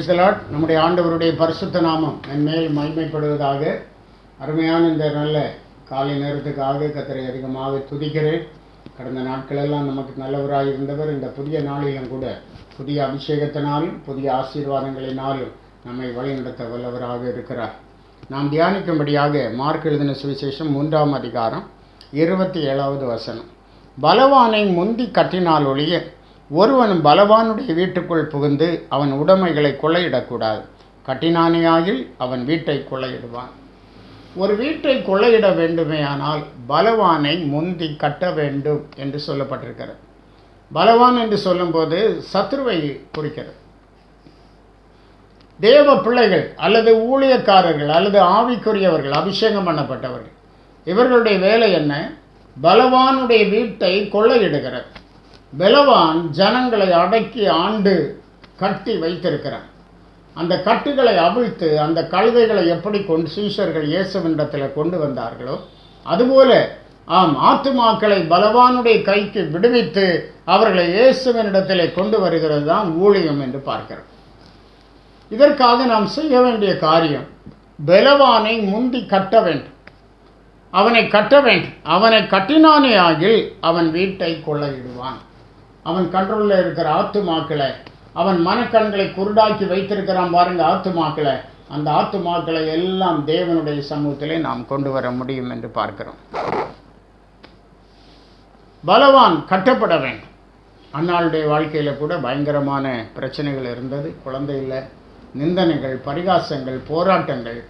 Praise the Lord. நம்முடைய ஆண்டவருடைய பரிசுத்த நாமம் மேல் மகிமைப்படுவதாக. அருமையான இந்த நல்ல காலை நேரத்துக்காக கர்த்தரை அதிகமாக துதிக்கிறேன். கடந்த நாட்களெல்லாம் நமக்கு நல்லவராக இருந்தவர் இந்த புதிய நாளிலும் கூட புதிய அபிஷேகத்தினாலும் புதிய ஆசீர்வாதங்களினாலும் நம்மை வழிநடத்த வல்லவராக இருக்கிறார். நாம் தியானிக்கும்படியாக மார்க் எழுதின சுவிசேஷம் 3ஆம் அதிகாரம் 27வது வசனம். பலவானை முந்தி கட்டினால் ஒழிய ஒருவன் பலவானுடைய வீட்டுக்குள் புகுந்து அவன் உடைமைகளை கொள்ளையிடக்கூடாது. கட்டினானேயாகில் அவன் வீட்டை கொள்ளையிடுவான். ஒரு வீட்டை கொள்ளையிட வேண்டுமேயானால் பலவானை முந்தி கட்ட வேண்டும் என்று சொல்லப்பட்டிருக்கிறது. பலவான் என்று சொல்லும்போது சத்ருவை குறிக்கிறது. தேவ பிள்ளைகள் அல்லது ஊழியக்காரர்கள் அல்லது ஆவிக்குரியவர்கள், அபிஷேகம் பண்ணப்பட்டவர்கள், இவர்களுடைய வேலை என்ன? பலவானுடைய வீட்டை கொள்ளையிடுகிறது. பலவான் ஜனங்களை அடக்கி ஆண்டு கட்டி வைத்திருக்கிறான். அந்த கட்டுகளை அவிழ்த்து அந்த கழுதைகளை எப்படி சீஷர்கள் இயேசுவினிடத்தில் கொண்டு வந்தார்களோ அதுபோல ஆத்துமாக்களை பலவானுடைய கைக்கு விடுவித்து அவர்களை இயேசுவினிடத்தில் கொண்டு வருகிறது தான் ஊழியம் என்று பார்க்கிறோம். இதற்காக நாம் செய்ய வேண்டிய காரியம், பலவானை முந்தி கட்ட வேண்டும், அவனை கட்ட வேண்டும். அவனை கட்டினானே ஆகில் அவன் வீட்டை கொள்ளையிடுவான். அவன் கண்ட்ரோலில் இருக்கிற ஆத்துமாக்களை, அவன் மனக்கண்களை குருடாக்கி வைத்திருக்கிறான் பாருங்க ஆத்துமாக்களை, அந்த ஆத்துமாக்களை எல்லாம் தேவனுடைய சமூகத்திலே நாம் கொண்டு வர முடியும் என்று பார்க்கிறோம். பலவான் கட்டப்பட வேண்டும். அன்னாளுடைய வாழ்க்கையில் கூட பயங்கரமான பிரச்சனைகள் இருந்தது. குழந்தை இல்லை, நிந்தனைகள், பரிகாசங்கள், போராட்டங்கள்.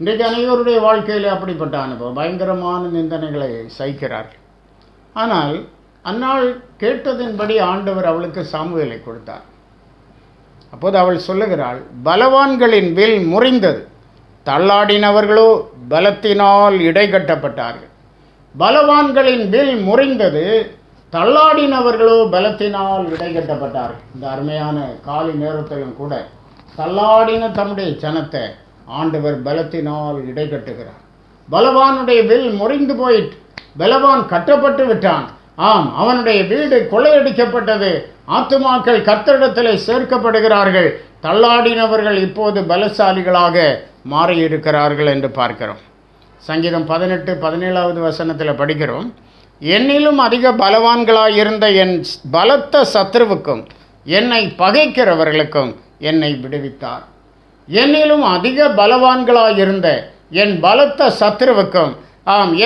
இன்றைக்கு அனைவருடைய வாழ்க்கையில் அப்படிப்பட்ட அனுபவம், பயங்கரமான நிந்தனைகளை சகிக்கிறார்கள். ஆனால் அன்னாள் கேட்டதின்படி ஆண்டவர் அவளுக்கு சாமுவேலை கொடுத்தார். அப்போது அவள் சொல்லுகிறாள், பலவான்களின் வில் முறிந்தது, தள்ளாடினவர்களோ பலத்தினால் இடைகட்டப்பட்டார்கள். பலவான்களின் வில் முறிந்தது, தள்ளாடினவர்களோ பலத்தினால் இடைகட்டப்பட்டார்கள். இந்த அருமையான காலை நேரத்திலும் கூட தள்ளாடின தம்முடைய ஜனத்தை ஆண்டவர் பலத்தினால் இடைகட்டுகிறார். பலவானுடைய வில் முறிந்து போயிட்டு பலவான் கட்டப்பட்டு விட்டான். அவனுடைய வீடு கொள்ளையடிக்கப்பட்டது. ஆத்துமாக்கள் கர்த்தரிடத்தில் சேர்க்கப்படுகிறார்கள். தள்ளாடினவர்கள் இப்போது பலசாலிகளாக மாறியிருக்கிறார்கள் என்று பார்க்கிறோம். சங்கீதம் 18-17வது வசனத்தில் படிக்கிறோம், என்னிலும் அதிக பலவான்களாயிருந்த என் பலத்த சத்ருவுக்கும் என்னை பகைக்கிறவர்களுக்கும் என்னை விடுவித்தார். என்னிலும் அதிக பலவான்களாயிருந்த என் பலத்த சத்ருவுக்கும்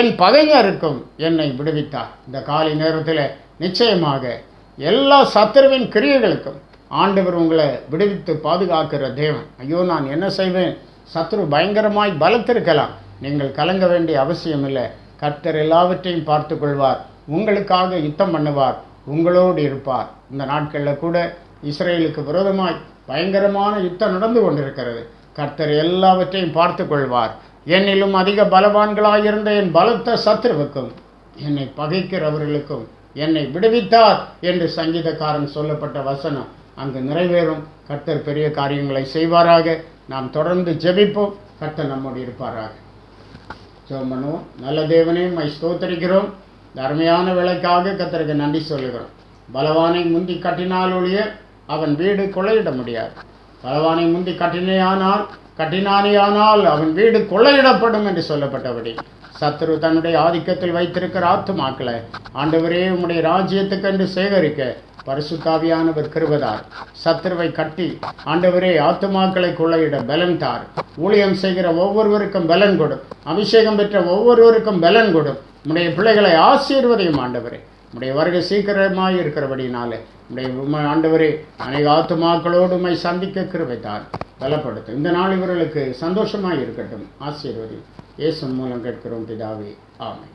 என் பகைஞருக்கும் என்னை விடுவித்தார். இந்த காலை நேரத்தில் நிச்சயமாக எல்லா சத்ருவின் கிரியைகளுக்கும் ஆண்டவர் உங்களை விடுவித்து பாதுகாக்கிற தேவன். ஐயோ, நான் என்ன செய்வேன்? சத்ரு பயங்கரமாய் பலத்திருக்கலாம். நீங்கள் கலங்க வேண்டிய அவசியம் இல்லை. கர்த்தர் எல்லாவற்றையும் பார்த்து கொள்வார். உங்களுக்காக யுத்தம் பண்ணுவார், உங்களோடு இருப்பார். இந்த நாட்களில் கூட இஸ்ரேலுக்கு விரோதமாய் பயங்கரமான யுத்தம் நடந்து கொண்டிருக்கிறது. கர்த்தர் எல்லாவற்றையும் பார்த்து கொள்வார். என்னிலும் அதிக பலவான்களாயிருந்த என் பலத்த சத்ருவுக்கும் என்னை பகைக்கிறவர்களுக்கும் என்னை விடுவித்தார் என்று சங்கீதக்காரன் சொல்லப்பட்ட வசனம் அங்கு நிறைவேறும். கர்த்தர் பெரிய காரியங்களை செய்வாராக. நாம் தொடர்ந்து ஜெபிப்போம். கர்த்தர் நம்மோடு இருப்பாராக. ஜெபம் பண்ணுவோம். நல்ல தேவனே, உம்மை ஸ்தோத்திரிக்கிறோம். இந்த அருமையான வேலைக்காக கர்த்தருக்கு நன்றி சொல்லுகிறோம். பலவானை முந்தி கட்டினால் ஒழிய அவன் வீடு கொள்ளையிட முடியாது. பலவானை முந்தி கட்டினானேயானால் அவன் வீடு கொள்ளையிடப்படும் என்று சொல்லப்பட்டபடி சத்ரு தன்னுடைய ஆதிக்கத்தில் வைத்திருக்கிற ஆத்துமாக்களை ஆண்டவரே உம்முடைய ராஜ்யத்துக்கென்று சேகரிக்க பரிசுத்தாவியானவர் கிருபைதார். சத்ருவை கட்டி ஆண்டவரே ஆத்துமாக்களை கொள்ளையிட பலன் தார். ஊழியம் செய்கிற ஒவ்வொருவருக்கும் பலன் கொடும். அபிஷேகம் பெற்ற ஒவ்வொருவருக்கும் பலன் கொடும். உம்முடைய பிள்ளைகளை ஆசீர்வதியும் ஆண்டவரே. உம்முடைய வருகை சீக்கிரமாய் இருக்கிறபடினாலே உம்முடைய ஆண்டவரே அநேக ஆத்துமாக்களோடு உம்மை சந்திக்க கிருபைதார், பலப்படுத்தும். இந்த நாள் இவர்களுக்கு சந்தோஷமாய் இருக்கட்டும். ஆசீர்வதி. இயேசு மூலம் கேட்கிறோம் பிதாவே, ஆமென்.